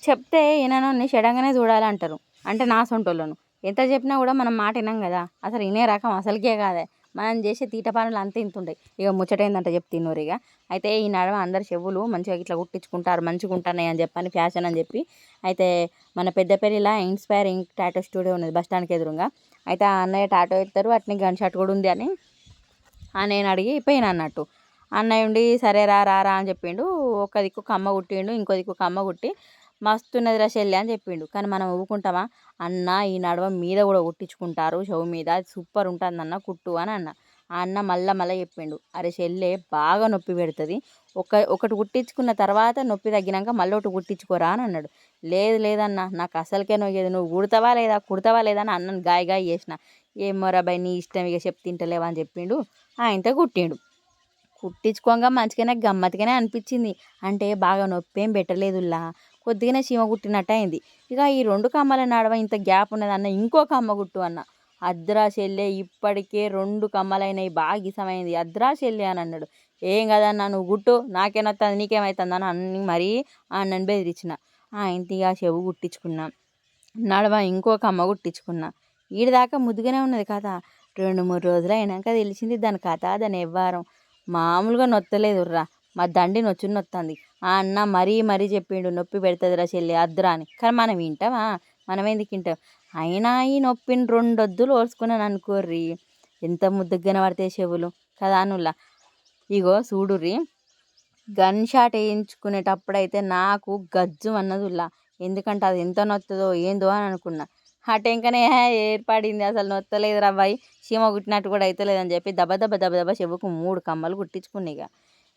చెప్తే ఈయనను షడంగానే చూడాలంటారు. అంటే నా సొంటోళ్ళను ఎంత చెప్పినా కూడా మనం మాట వినం కదా. అసలు వినే రకం అసలుకే కాదే. మనం చేసే తీట పనులు అంతే ఇంత ఉంటాయి. ఇక ముచ్చటైందంటే చెప్తున్నారు. ఇక అయితే ఈ నడవ అందరు చెవులు మంచిగా ఇట్లా కుట్టించుకుంటారు, మంచిగా ఉంటున్నాయి అని చెప్పని ఫ్యాషన్ అని చెప్పి అయితే మన పెద్దపల్లిలో ఇన్స్పైరింగ్ టాటో స్టూడియో ఉన్నది బస్ స్టాండ్కి ఎదురుగా. అయితే ఆ అన్నయ్య టాటో ఇస్తారు, అట్నే గన్ షాట్ కూడా ఉంది అని నేను అడిగి పోయిన అన్నట్టు. అన్నయ్య ఉండి సరే రా రా అని చెప్పిండు. ఒక దిక్కు కమ్మ కుట్టిండు, ఇంకో దిక్కు కమ్మ కుట్టి మస్తున్నది రా చెల్లి అని చెప్పిండు. కానీ మనం ఊరుకుంటామా? అన్న ఈ నడవ మీద కూడా కుట్టించుకుంటారు, చెవు మీద సూపర్ ఉంటుంది అన్న కుట్టు అని అన్న. ఆ అన్న మళ్ళా చెప్పిండు, అరే చెల్లె బాగా నొప్పి పెడుతుంది, ఒకటి కుట్టించుకున్న తర్వాత నొప్పి తగ్గినాక మళ్ళీ ఒకటి కుట్టించుకోరా అని అన్నాడు. లేదన్న నాకు అసలుకే నొయ్యేది, నువ్వు కుడతావా లేదా అని అన్నను గాయ చేసిన. ఏమోరా బాయ్ నీ ఇష్టం, ఇక చెప్తింటలేవా అని చెప్పిండు. ఆయనతో కుట్టిండు. కుట్టించుకోగా మంచిగానే గమ్మత్తుగానే అనిపించింది. అంటే బాగా నొప్పి ఏం పెట్టలేదులా, కొద్దిగానే చీమ కుట్టినట్టు అయింది. ఇక ఈ 2 కమ్మల నడవ ఇంత గ్యాప్ ఉన్నదన్న ఇంకో కమ్మ కుట్టు అన్న. అద్రా చెల్లె ఇప్పటికే 2 కమ్మలైనవి, బాగా ఇసమైంది, అద్రా చెల్లె అని అన్నాడు. ఏం కదన్నా నువ్వు గుట్టు, నాకేమవుతుంది నీకేమవుతుంది అని అన్ని మరీ నన్ను బెదిరించిన. ఇంటిగా చెవు కుట్టించుకున్నా, నడవ ఇంకో కమ్మ కుట్టించుకున్నా. ఈడిదాకా ముద్దుగానే ఉన్నది కథ. 2-3 రోజులు అయినాక తెలిసింది దాని కథ, దాని ఎవ్వారం. మామూలుగా నొత్తలేదుర్రా, మా దండి నొచ్చుంది. ఆ అన్న మరీ చెప్పిండు నొప్పి పెడుతుందిరా చెల్లి అద్దురా అని. కానీ మనం వింటామా? మనం ఎందుకు వింటాం? అయినా ఈ నొప్పిని 2 వద్దులు ఓర్చుకున్నాను అనుకోర్రి, ఎంత ముద్దుగానే పడితే చెవులు కదా అనుల్లా. ఇగో చూడుర్రి, గన్ షాట్ వేయించుకునేటప్పుడైతే నాకు గజ్జు అన్నదుల్లా. ఎందుకంటే అది ఎంత నొత్తుందో ఏందో అని అనుకున్నా. ఆ టెంకనే ఏర్పడింది, అసలు నొత్తలేదు రవ్వాయి, చీమ కుట్టినట్టు కూడా అవుతలేదని చెప్పి దబ చెవుకు 3 కమ్మలు కుట్టించుకున్నా.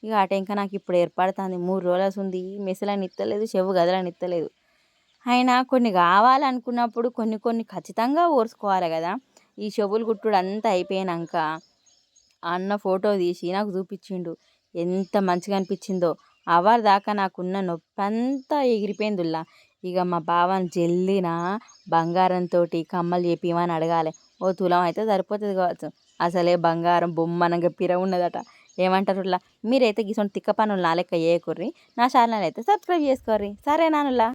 ఇక ఆ టెంక నాకు ఇప్పుడు ఏర్పడుతుంది. 3 రోజులు ఉంది, మెసలని ఇత్తలేదు, చెవు గదలని ఇత్తలేదు. అయినా కొన్ని కావాలనుకున్నప్పుడు కొన్ని ఖచ్చితంగా ఓర్చుకోవాలి కదా. ఈ చెవులు కుట్టుడు అంతా అయిపోయాక అన్న ఫోటో తీసి నాకు చూపించిండు. ఎంత మంచిగా అనిపించిందో. అవర్ దాకా నాకున్న నొప్పి అంతా ఎగిరిపోయిందిలా. ఇక మా బావని జల్దిన బంగారంతో కమ్మలు చేపిమని అడగాలి. ఓ తులం అయితే సరిపోతుంది కావచ్చు. అసలే బంగారం బొమ్మనంగా పిర ఉన్నదట. ఏమంటారులా? మీరైతే గిసొంటి తిక్క పనులు నా లెక్క చేయకుర్రి. నా ఛానల్ అయితే సబ్స్క్రైబ్ చేసుకోర్రి. సరే నానులా.